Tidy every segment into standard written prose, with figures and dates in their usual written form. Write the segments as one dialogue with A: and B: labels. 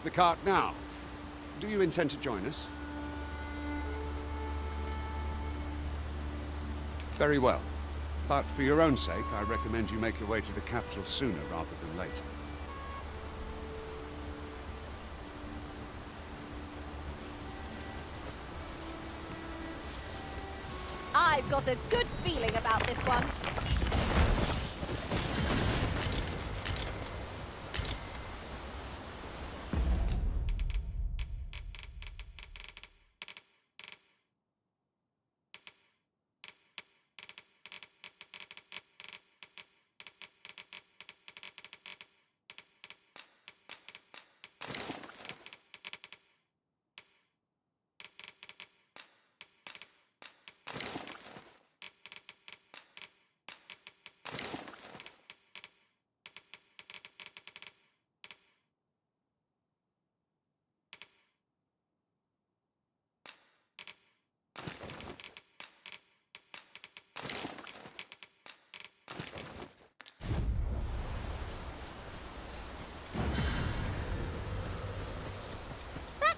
A: the cart now. Do you intend to join us? Very well. But for your own sake, I recommend you make your way to the capital sooner rather than later.
B: I've got a good feeling about this one.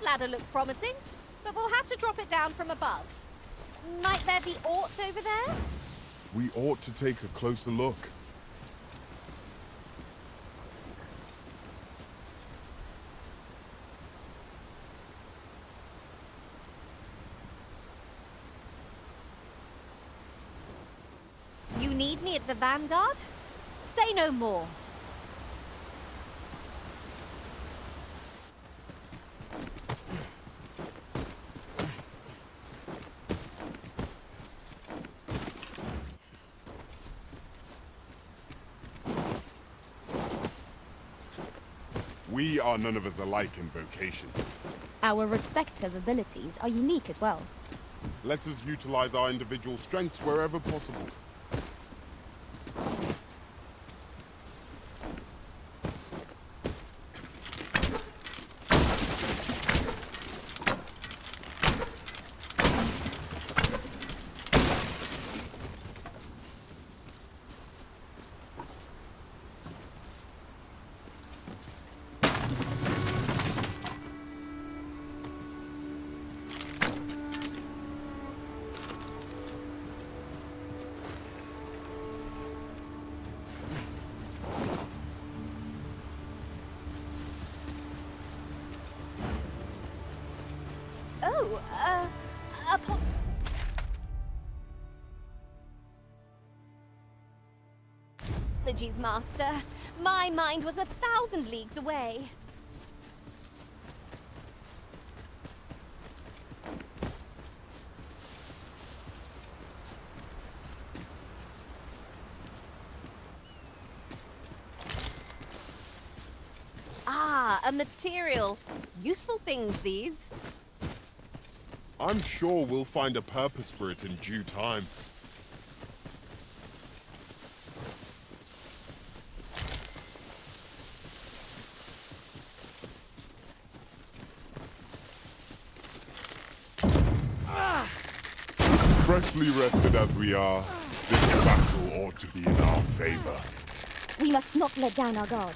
B: Ladder looks promising, but we'll have to drop it down from above. Might there be aught over there?
C: We ought to take a closer look.
B: You need me at the Vanguard? Say no more.
C: We are none of us alike in Vocation.
D: Our respective abilities are unique as well.
C: Let us utilize our individual strengths wherever possible.
B: Apologies, Master. My mind was 1,000 leagues away. Ah, a material. Useful things, these.
C: I'm sure we'll find a purpose for it in due time. Freshly rested as we are, this battle ought to be in our favor.
D: We must not let down our guard.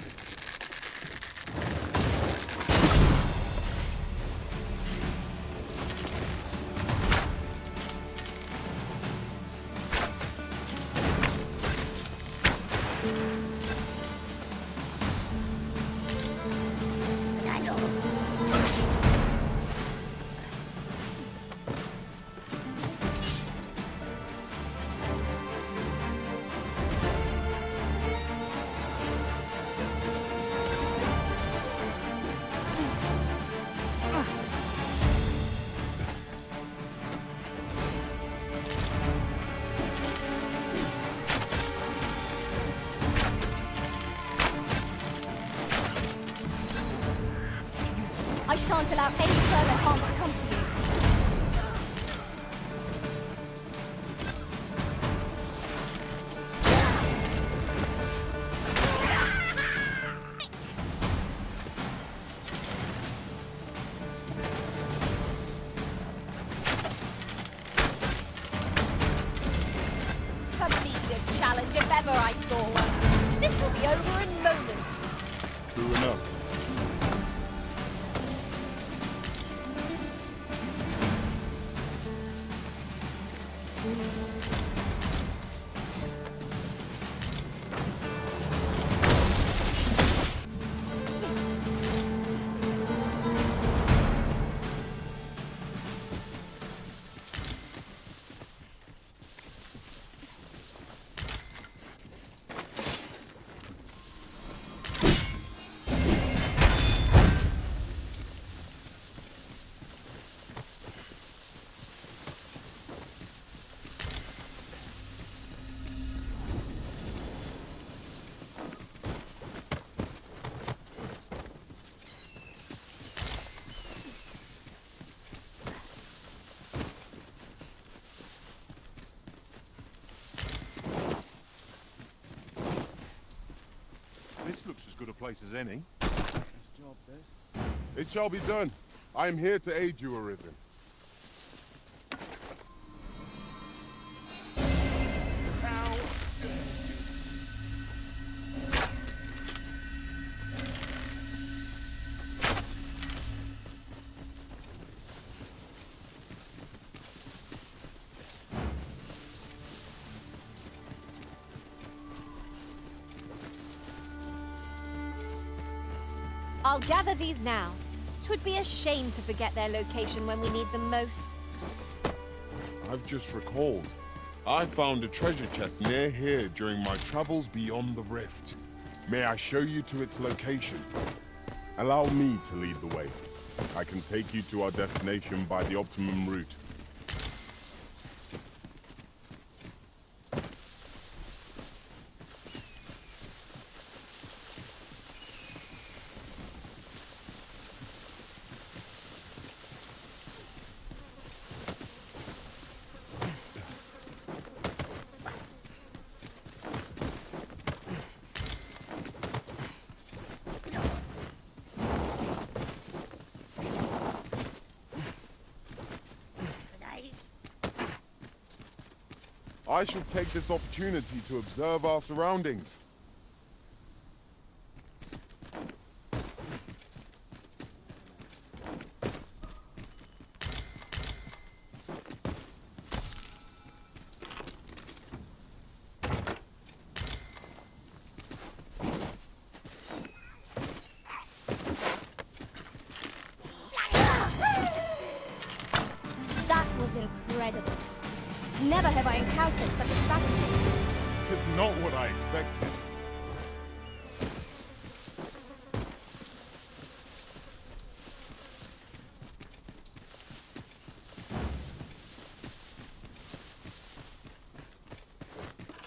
D: I shan't allow any further harm to come to you.
B: Completed challenge if ever I saw one. This will be over in moments.
C: True enough. This looks as good a place as any.
E: This job, this.
C: It shall be done. I am here to aid you, Arisen.
B: I'll gather these now. 'Twould be a shame to forget their location when we need them most.
C: I've just recalled. I found a treasure chest near here during my travels beyond the rift. May I show you to its location? Allow me to lead the way. I can take you to our destination by the optimum route. I shall take this opportunity to observe our surroundings.
D: That was incredible. Never have I encountered such a strategy.
C: It is not what I expected.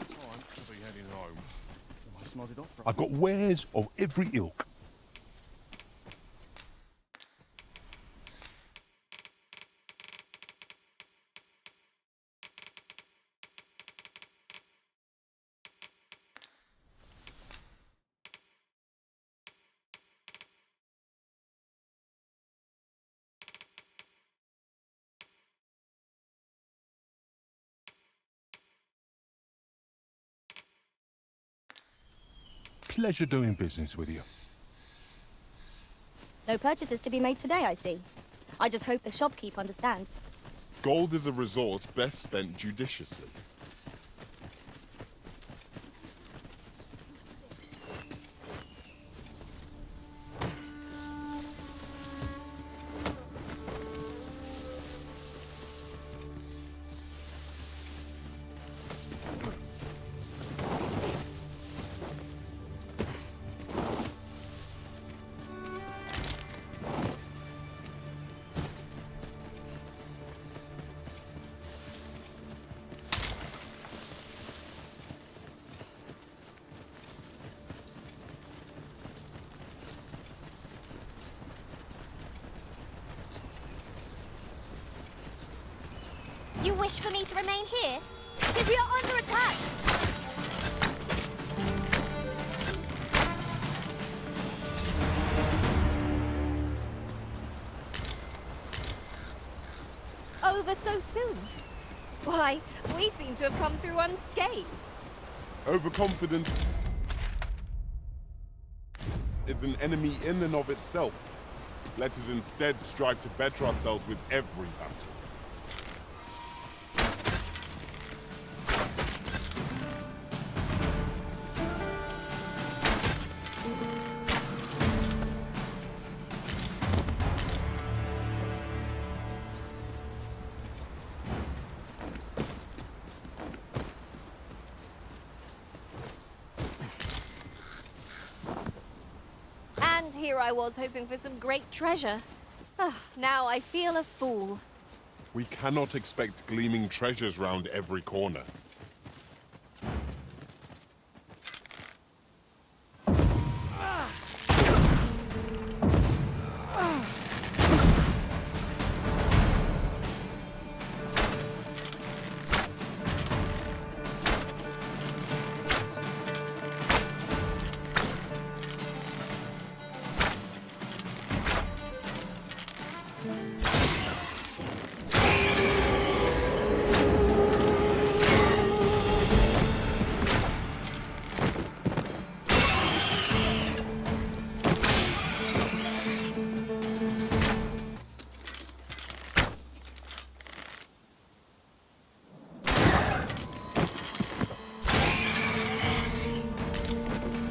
E: Time to be heading home. Almost nodded off.
F: I've got wares of every ilk. Pleasure doing business with you.
D: No purchases to be made today, I see. I just hope the shopkeep understands.
C: Gold is a resource best spent judiciously.
B: You wish for me to remain here? Because we are under attack! Over so soon? Why, we seem to have come through unscathed.
C: Overconfidence is an enemy in and of itself. Let us instead strive to better ourselves with every battle.
B: And here I was hoping for some great treasure. Now I feel a fool.
C: We cannot expect gleaming treasures round every corner.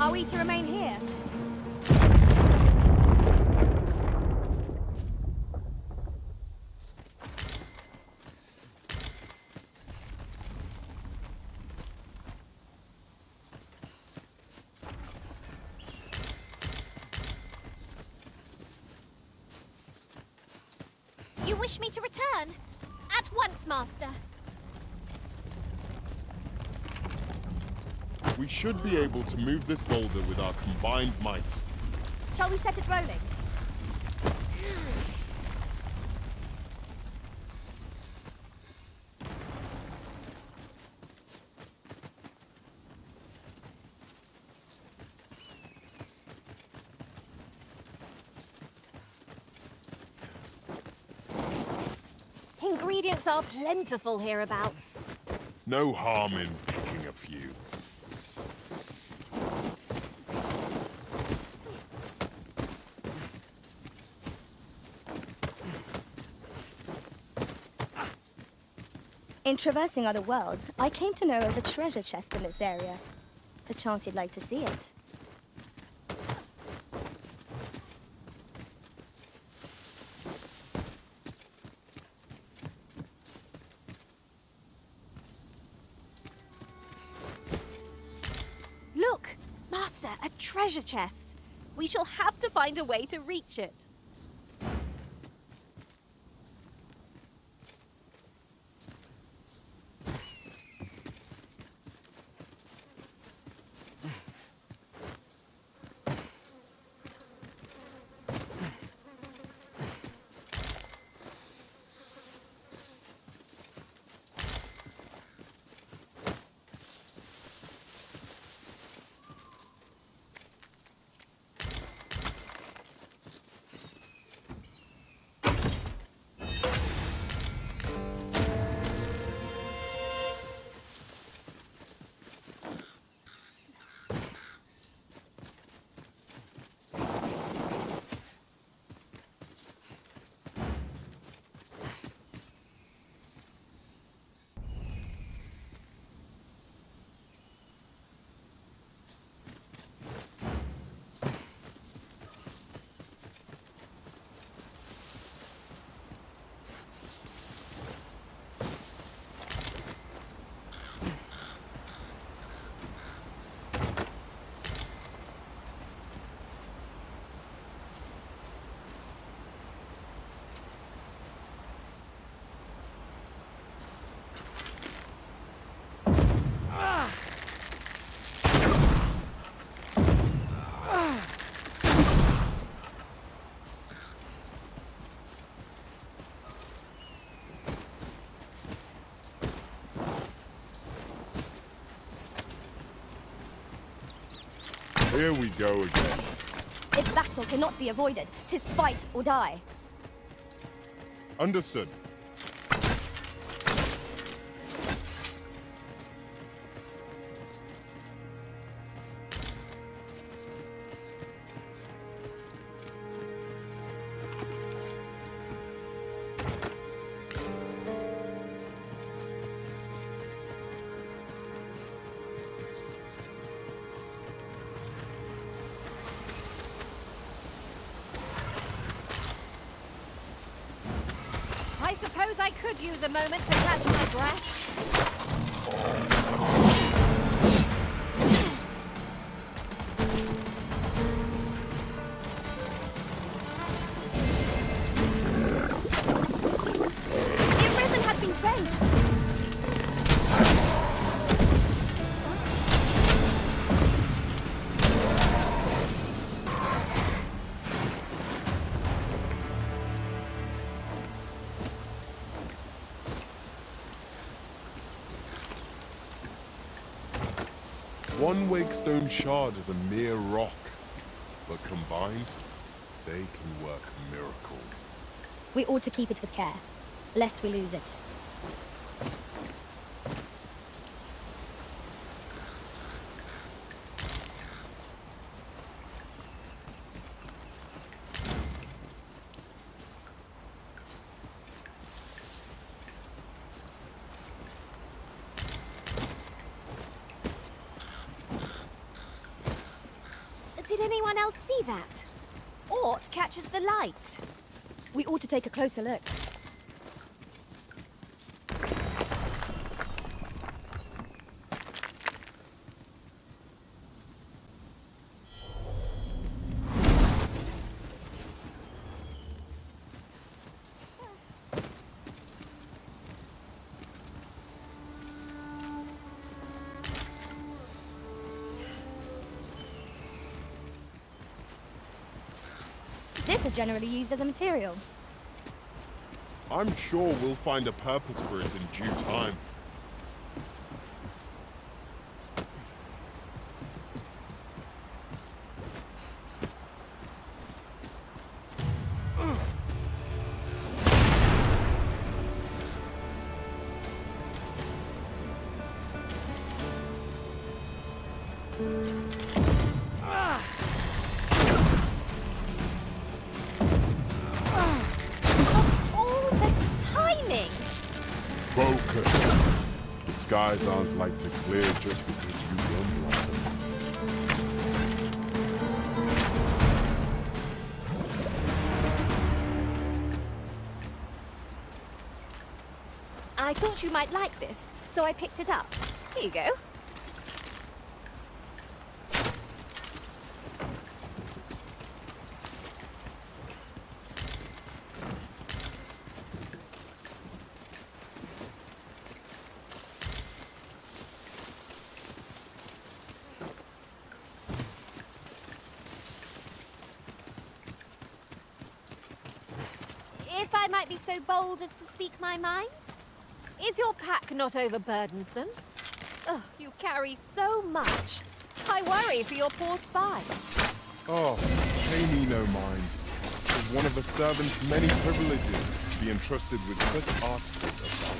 D: Are we to remain here?
B: You wish me to return? At once, Master.
C: We should be able to move this boulder with our combined might.
D: Shall we set it rolling?
B: Ingredients are plentiful hereabouts.
C: No harm in picking a few.
D: In traversing other worlds, I came to know of a treasure chest in this area. Perchance you'd like to see it.
B: Look, Master, a treasure chest. We shall have to find a way to reach it.
C: Here we go again.
D: If battle cannot be avoided, 'tis fight or die.
C: Understood.
B: I suppose I could use a moment to catch my breath.
D: The arisen has been drenched.
C: One Wakestone shard is a mere rock, but combined, they can work miracles.
D: We ought to keep it with care, lest we lose it.
B: Did anyone else see that? Ort catches the light.
D: We ought to take a closer look. This is generally used as a material.
C: I'm sure we'll find a purpose for it in due time.
B: All the timing!
C: Focus! The skies aren't like to clear just because you don't like them.
B: I thought you might like this, so I picked it up. Here you go. If I might be so bold as to speak my mind, is your pack not overburdensome? Oh, you carry so much. I worry for your poor spine.
C: Oh, pay me no mind. It's one of a servant's many privileges to be entrusted with such articles as that.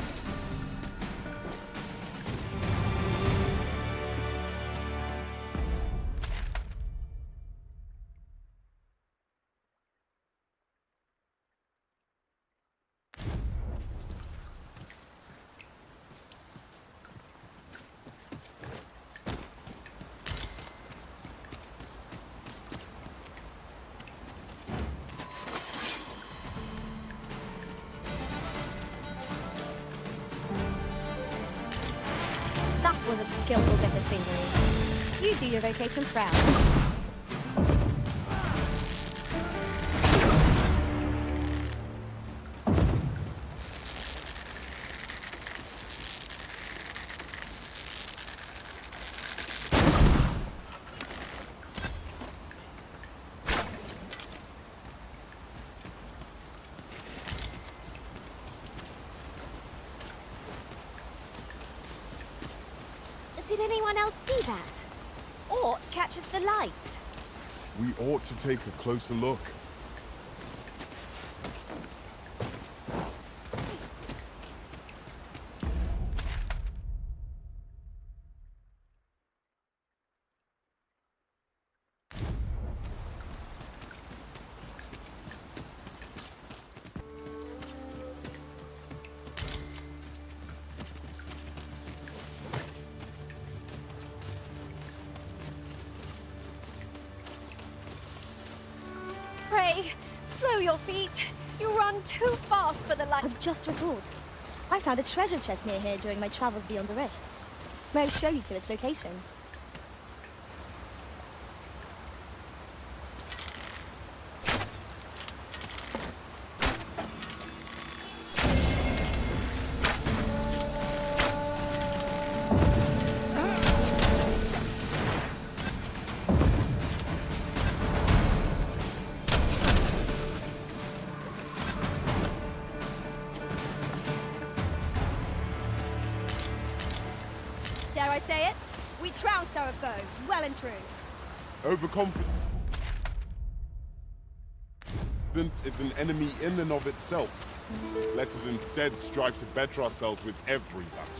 D: That was a skillful bit of fingering. You do your vocation proud.
B: Did anyone else see that? Ort catches the light.
C: We ought to take a closer look.
B: Pray, slow your feet. You run too fast for the light.
D: I've just recalled. I found a treasure chest near here during my travels beyond the rift. May I show you to its location? Dare I say it? We trounced our foe, well and true.
C: Overconfidence is an enemy in and of itself. Let us instead strive to better ourselves with every battle.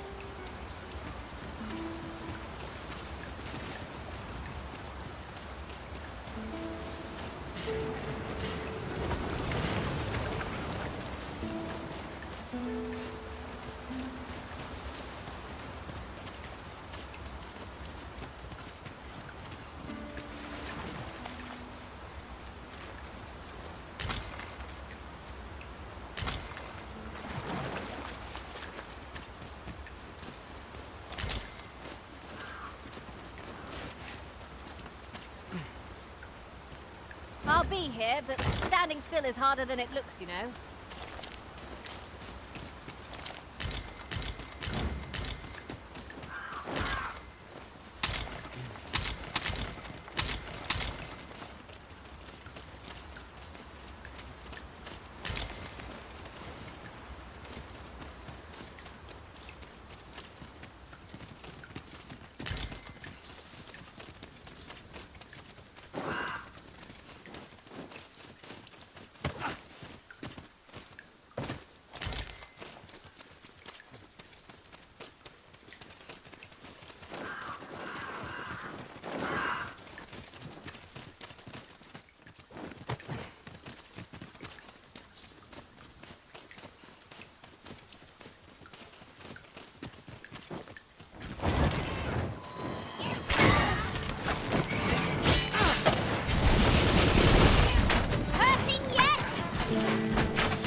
B: be here, but standing still is harder than it looks, you know.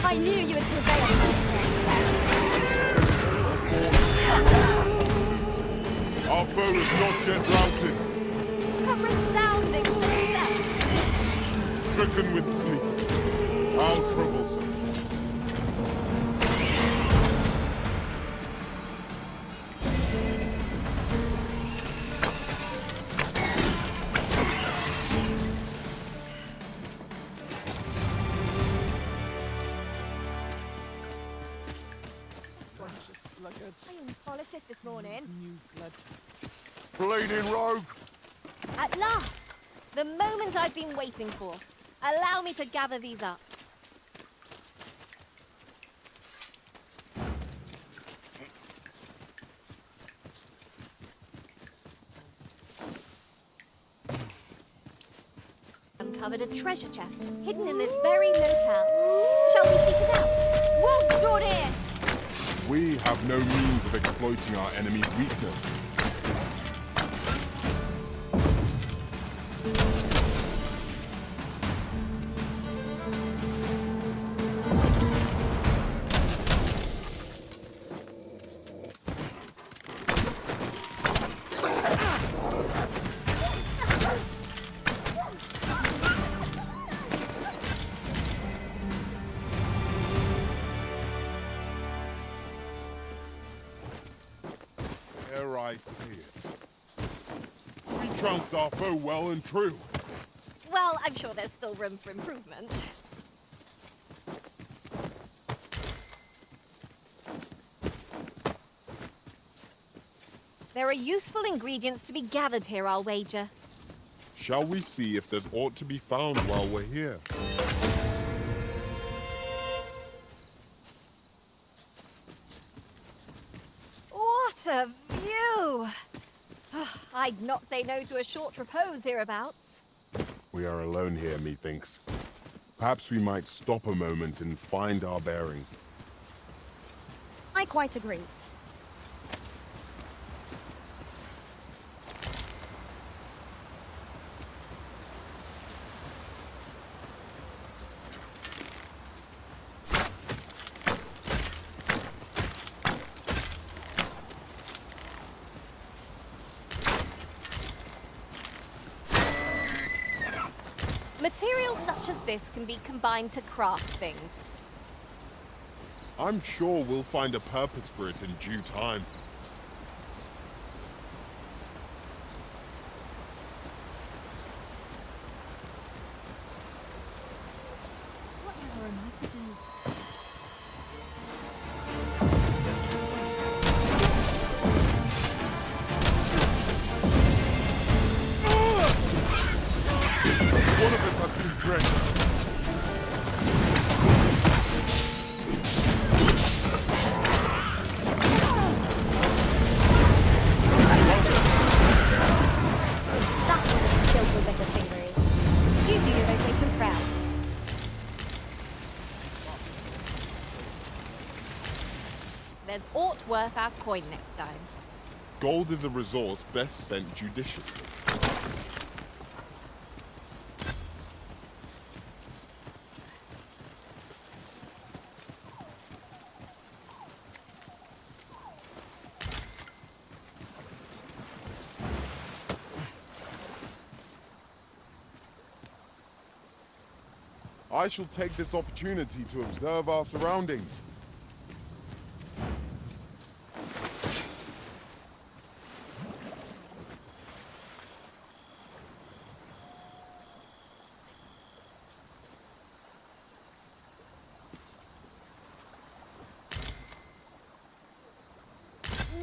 D: I knew you would prevail, Master.
C: Our foe is not yet routed.
B: A resounding success!
C: Stricken with sleep. How troublesome.
D: I am polished this morning.
C: Bleeding rogue!
B: At last! The moment I've been waiting for. Allow me to gather these up. Uncovered a treasure chest hidden in this very locale. Shall we seek it out?
D: Wolves drawn in!
C: We have no means of exploiting our enemy's weakness. I see it. We trounced our foe well and true.
B: Well, I'm sure there's still room for improvement. There are useful ingredients to be gathered here, I'll wager.
C: Shall we see if there's aught to be found while we're here?
B: What a view! I'd not say no to a short repose hereabouts.
C: We are alone here, methinks. Perhaps we might stop a moment and find our bearings.
D: I quite agree.
B: Materials such as this can be combined to craft things.
C: I'm sure we'll find a purpose for it in due time.
D: Whatever am I to do?
C: One of us has been drenched.
D: That was a skillful bit of fingering. You do your vocation proud.
B: There's aught worth our coin next time.
C: Gold is a resource best spent judiciously. I shall take this opportunity to observe our surroundings.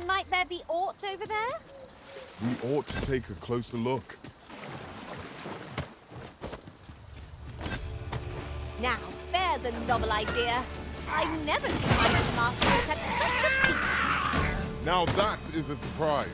B: Might there be aught over there?
C: We ought to take a closer look.
B: Now, there's a novel idea. I've never seen my own master attempt such a feat.
C: Now that is a surprise.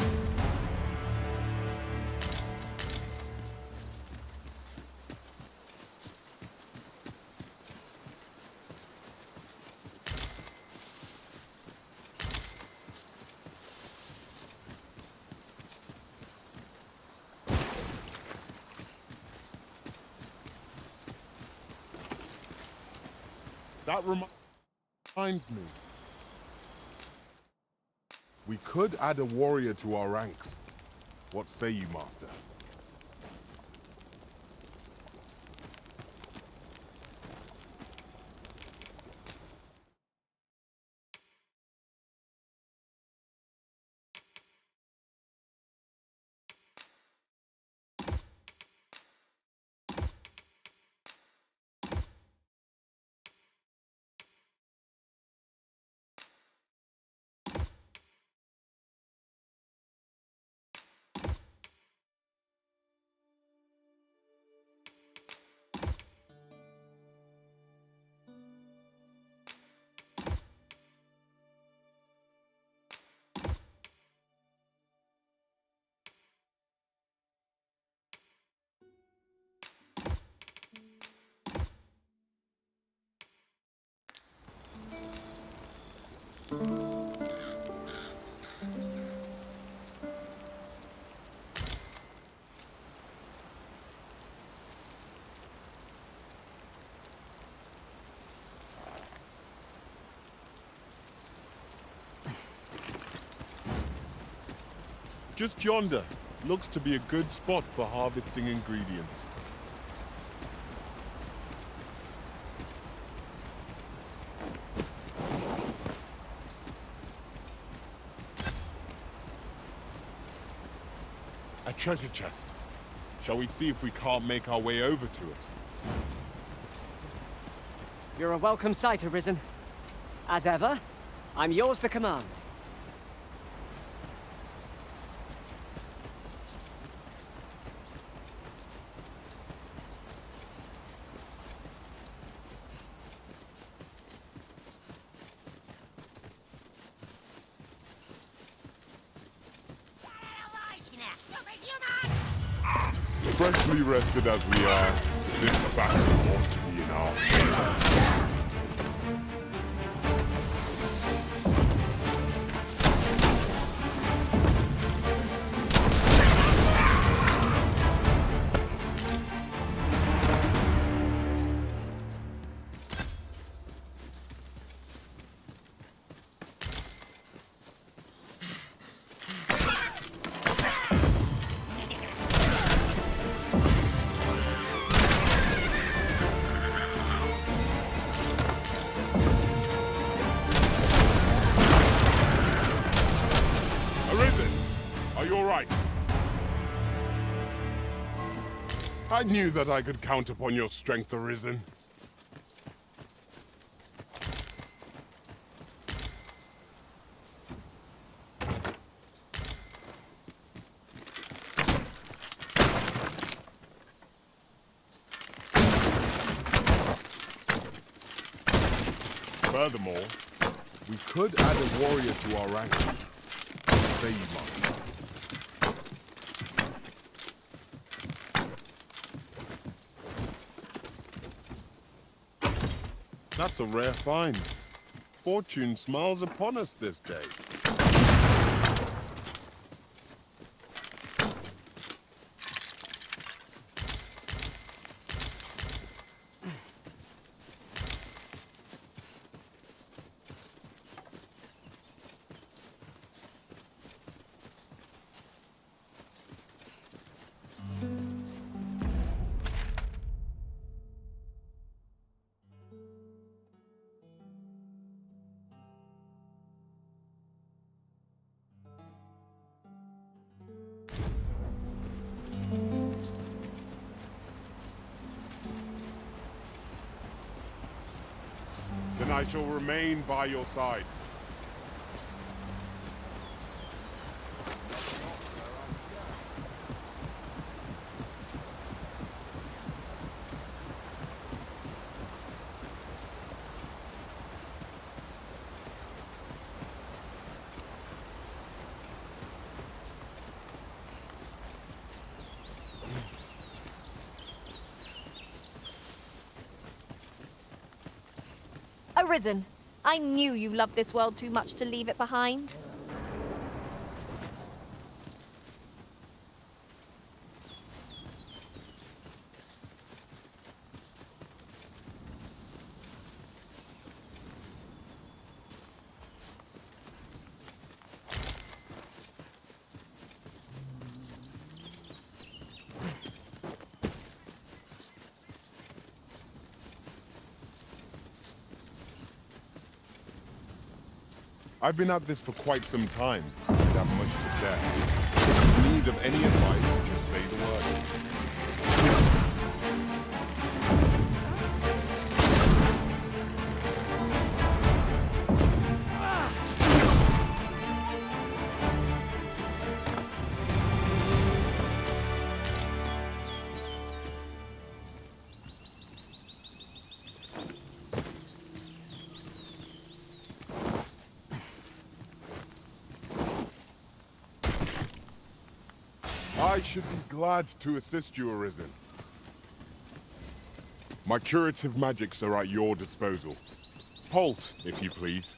C: That reminds me. We could add a warrior to our ranks. What say you, Master? Just yonder. Looks to be a good spot for harvesting ingredients. A treasure chest. Shall we see if we can't make our way over to it?
G: You're a welcome sight, Arisen. As ever, I'm yours to command.
C: Freshly rested as we are, this battle ought to be in our favor. I knew that I could count upon your strength, Arisen. Furthermore, we could add a warrior to our ranks. What say you, Master? That's a rare find. Fortune smiles upon us this day. I shall remain by your side.
B: Arisen, I knew you loved this world too much to leave it behind.
C: I've been at this for quite some time, and have much to share. If you need of any advice, just say the word. I should be glad to assist you, Arisen. My curative magics are at your disposal. Halt, if you please.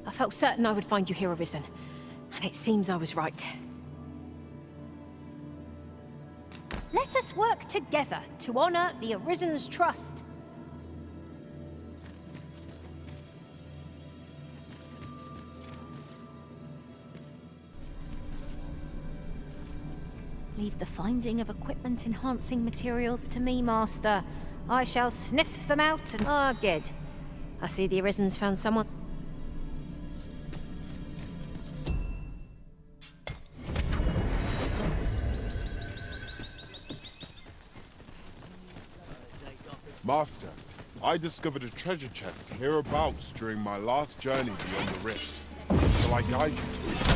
B: I felt certain I would find you here, Arisen. And it seems I was right. Let us work together to honor the Arisen's trust. Leave the finding of equipment-enhancing materials to me, Master. I shall sniff them out and... Ah, good. I see the Arisen's found someone...
C: Master, I discovered a treasure chest hereabouts during my last journey beyond the rift. Shall I guide you to it?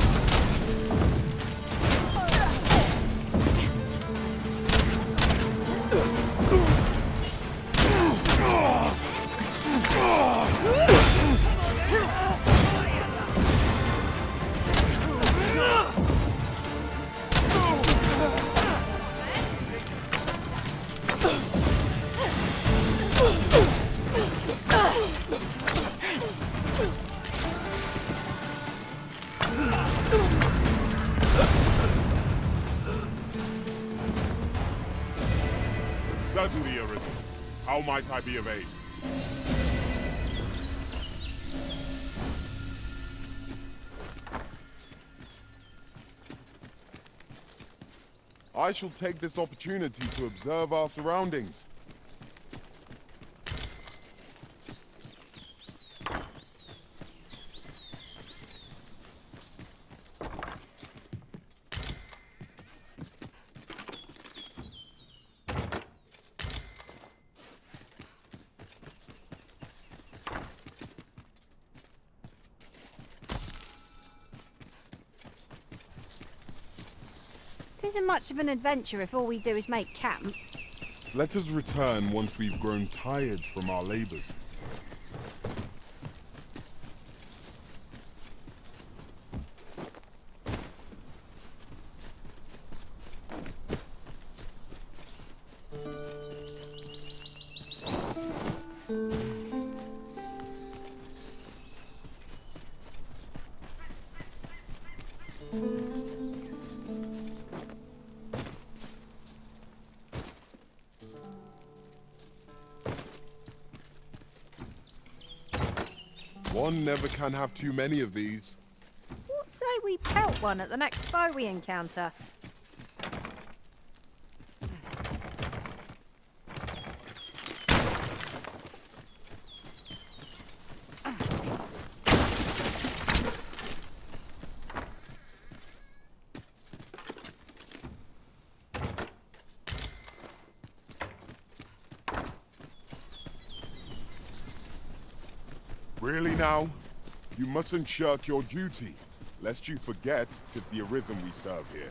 C: Certainly, Arisen. How might I be of aid? I shall take this opportunity to observe our surroundings.
H: It isn't much of an adventure if all we do is make camp.
C: Let us return once we've grown tired from our labors. One never can have too many of these.
H: What say we pelt one at the next foe we encounter?
C: Really now? You mustn't shirk your duty, lest you forget 'tis the Arisen we serve here.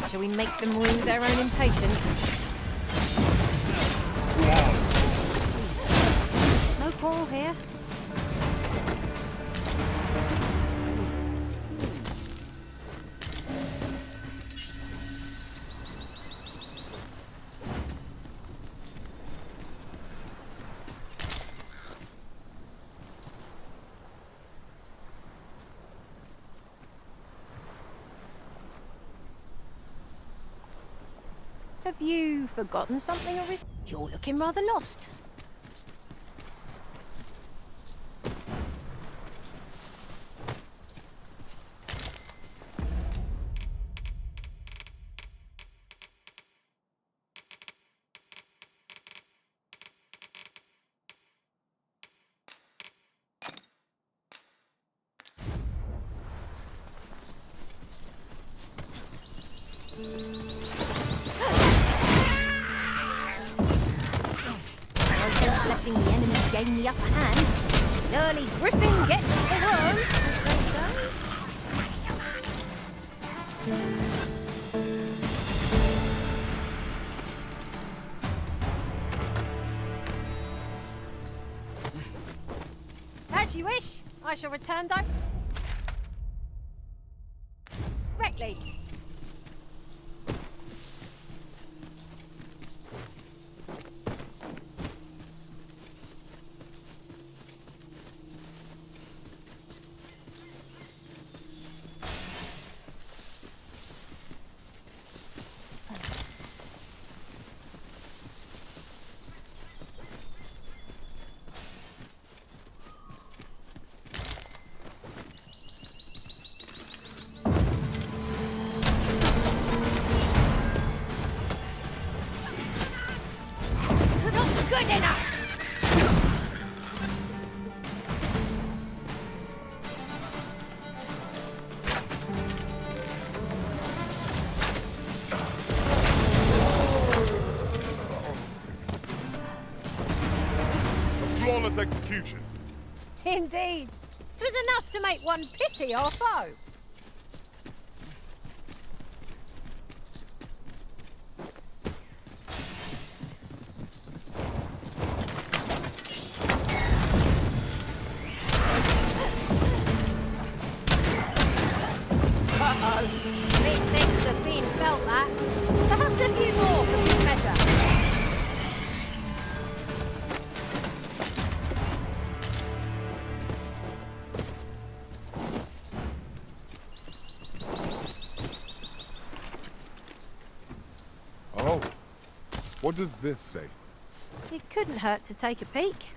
H: Shall we make them rue their own impatience? No quarrel here. Have you forgotten something, Arisen? You're looking rather lost.
D: Just letting the enemy gain the upper hand. The early griffin gets the worm, as they say.
H: As you wish. I shall return directly.
D: Good enough!
C: A flawless execution.
H: Indeed. 'Twas enough to make one pity our foe.
B: Methinks the fiend felt that. Perhaps a few more for good measure.
C: Oh, what does this say?
H: It couldn't hurt to take a peek.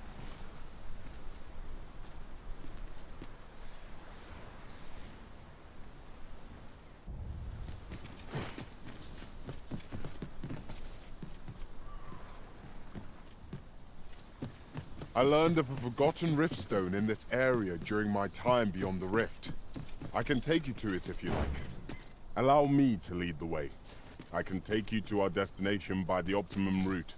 C: I learned of a forgotten Riftstone in this area during my time beyond the Rift. I can take you to it if you like. Allow me to lead the way. I can take you to our destination by the optimum route.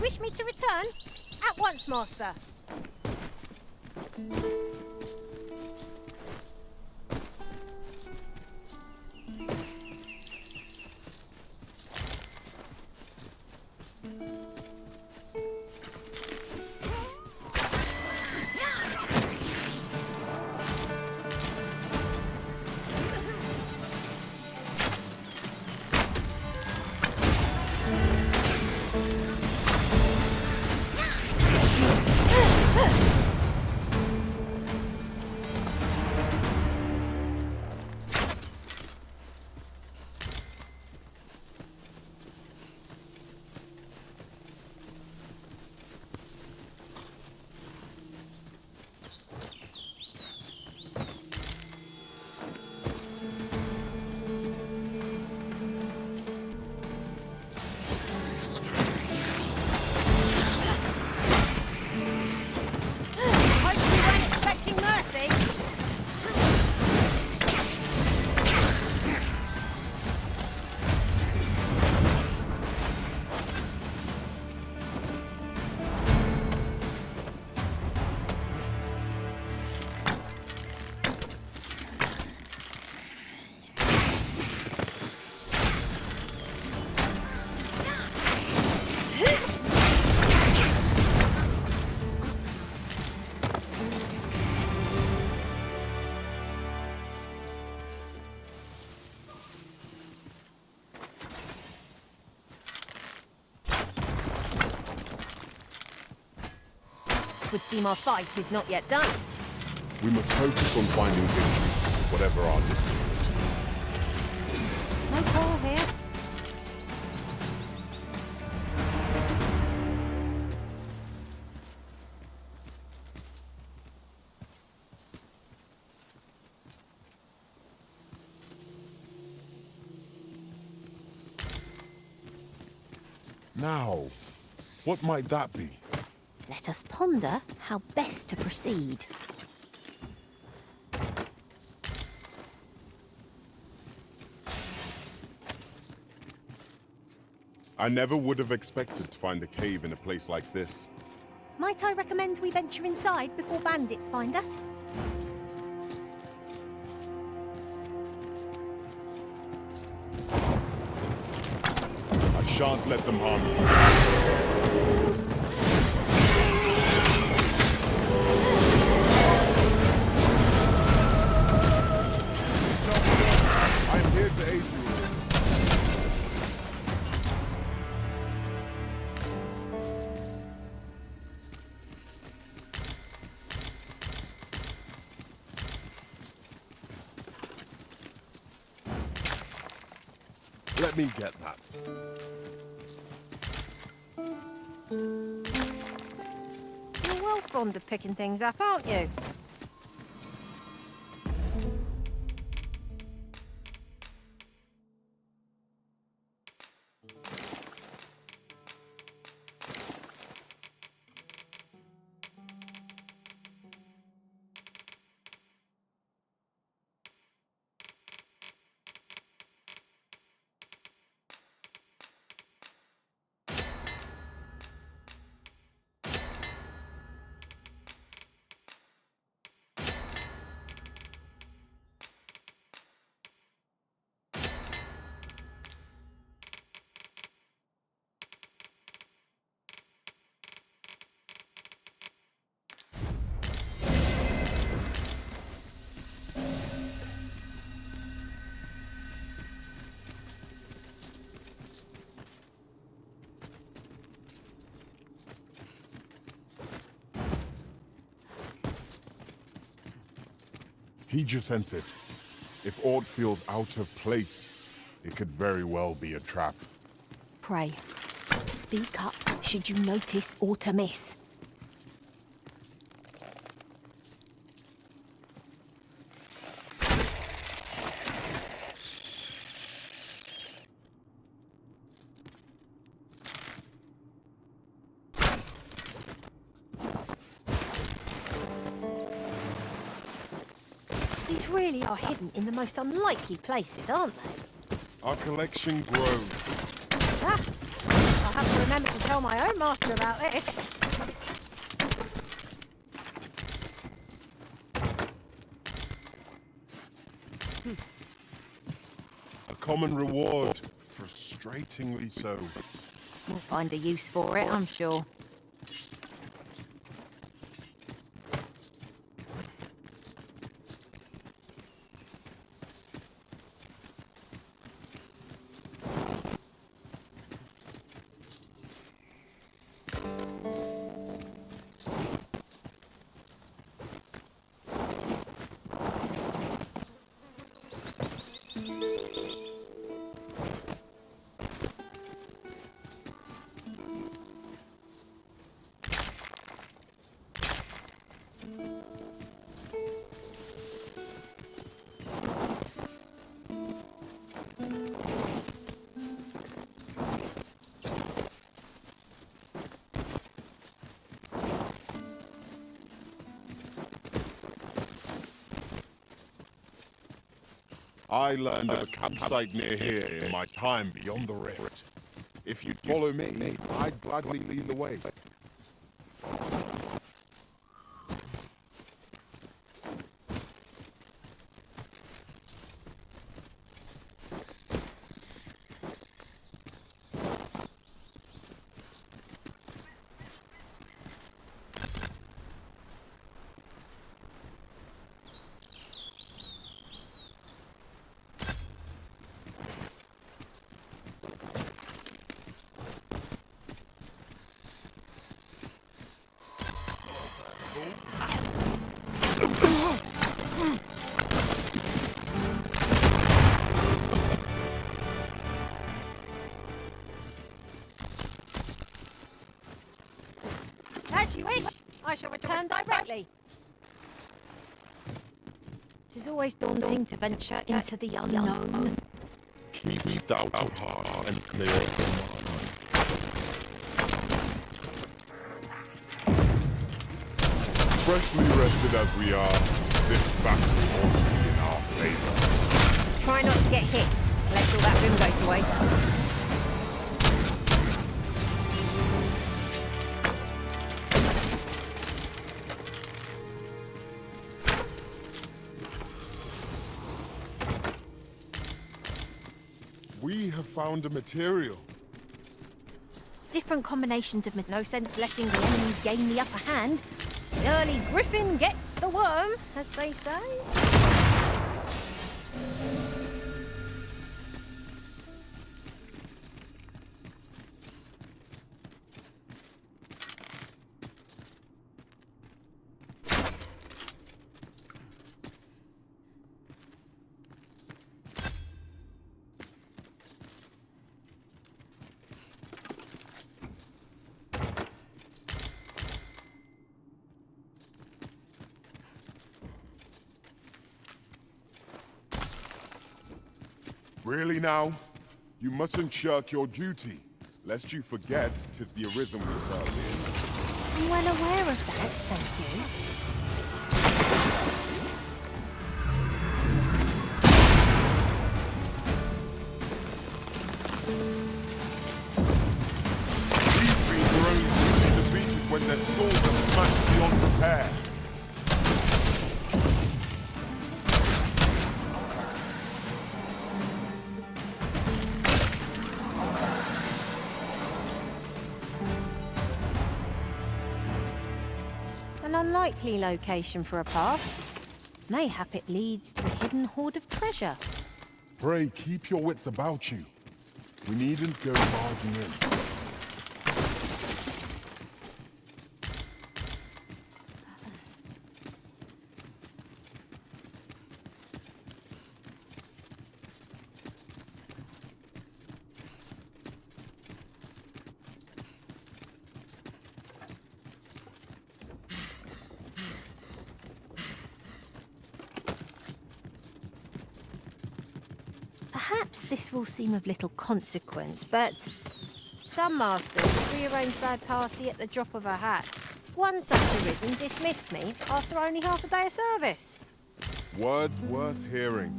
H: wish me to return? At once, master.
B: Would seem our fight is not yet done.
C: We must focus on finding victory, whatever our discomfort.
H: No call here.
C: Now, what might that be?
B: Let us ponder how best to proceed.
C: I never would have expected to find a cave in a place like this.
B: Might I recommend we venture inside before bandits find us?
C: I shan't let them harm you. I'm here to aid you. Let me get that.
H: You're well fond of picking things up, aren't you?
C: Heed your senses. If aught feels out of place, it could very well be a trap.
B: Pray, speak up should you notice aught amiss. These really are hidden in the most unlikely places, aren't they?
C: Our collection grows.
H: Ah, I'll have to remember to tell my own master about this.
C: A common reward. Frustratingly so.
B: We'll find a use for it, I'm sure.
C: I learned of a campsite near here in my time beyond the rift. If you'd follow me, I'd gladly lead the way.
H: As you wish. I shall return directly. It is always daunting to venture into the unknown.
C: Keep stout of heart and clear of mind. Freshly rested as we are, this battle ought to be in our favor.
B: Try not to get hit, lest all that room go to waste.
C: We have found a material.
B: Different combinations of no sense letting the enemy gain the upper hand. The early griffin gets the worm, as they say.
C: Really now? You mustn't shirk your duty, lest you forget 'tis the Arisen we serve in.
B: I'm well aware of that, thank you.
C: These fiends are only easily defeated when their skulls are smashed beyond repair.
B: An unlikely location for a path. Mayhap it leads to a hidden hoard of treasure.
C: Pray, keep your wits about you. We needn't go barging in.
B: Perhaps this will seem of little consequence, but some masters rearrange their party at the drop of a hat. One such Arisen dismissed me after only half a day of service.
C: Words worth hearing.